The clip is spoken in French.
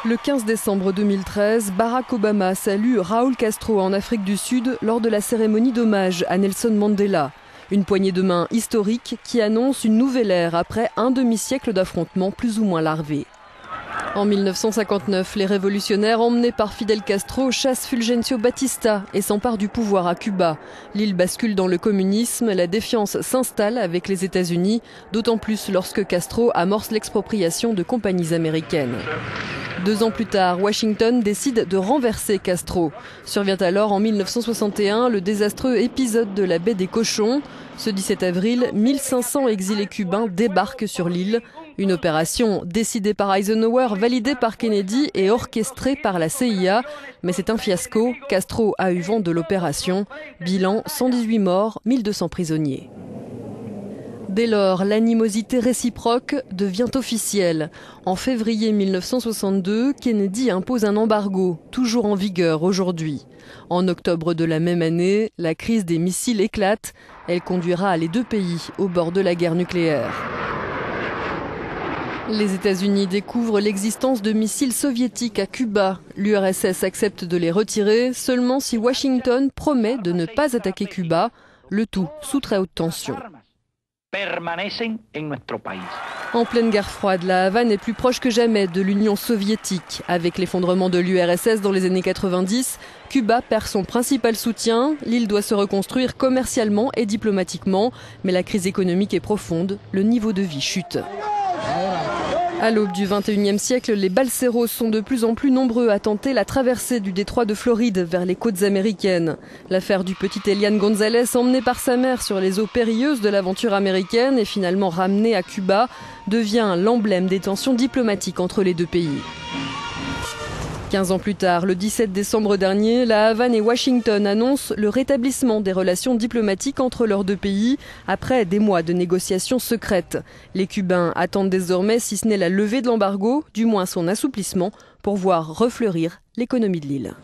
Le 15 décembre 2013, Barack Obama salue Raúl Castro en Afrique du Sud lors de la cérémonie d'hommage à Nelson Mandela. Une poignée de main historique qui annonce une nouvelle ère après un demi-siècle d'affrontements plus ou moins larvés. En 1959, les révolutionnaires emmenés par Fidel Castro chassent Fulgencio Batista et s'emparent du pouvoir à Cuba. L'île bascule dans le communisme, la défiance s'installe avec les États-Unis, d'autant plus lorsque Castro amorce l'expropriation de compagnies américaines. 2 ans plus tard, Washington décide de renverser Castro. Survient alors en 1961 le désastreux épisode de la baie des Cochons. Ce 17 avril, 1500 exilés cubains débarquent sur l'île. Une opération décidée par Eisenhower, validée par Kennedy et orchestrée par la CIA. Mais c'est un fiasco. Castro a eu vent de l'opération. Bilan, 118 morts, 1200 prisonniers. Dès lors, l'animosité réciproque devient officielle. En février 1962, Kennedy impose un embargo, toujours en vigueur aujourd'hui. En octobre de la même année, la crise des missiles éclate. Elle conduira les 2 pays au bord de la guerre nucléaire. Les États-Unis découvrent l'existence de missiles soviétiques à Cuba. L'URSS accepte de les retirer seulement si Washington promet de ne pas attaquer Cuba, le tout sous très haute tension. En pleine guerre froide, la Havane est plus proche que jamais de l'Union soviétique. Avec l'effondrement de l'URSS dans les années 90, Cuba perd son principal soutien. L'île doit se reconstruire commercialement et diplomatiquement. Mais la crise économique est profonde, le niveau de vie chute. À l'aube du XXIe siècle, les balseros sont de plus en plus nombreux à tenter la traversée du détroit de Floride vers les côtes américaines. L'affaire du petit Elian Gonzalez, emmené par sa mère sur les eaux périlleuses de l'aventure américaine et finalement ramené à Cuba, devient l'emblème des tensions diplomatiques entre les 2 pays. 15 ans plus tard, le 17 décembre dernier, la Havane et Washington annoncent le rétablissement des relations diplomatiques entre leurs 2 pays après des mois de négociations secrètes. Les Cubains attendent désormais, si ce n'est la levée de l'embargo, du moins son assouplissement, pour voir refleurir l'économie de l'île.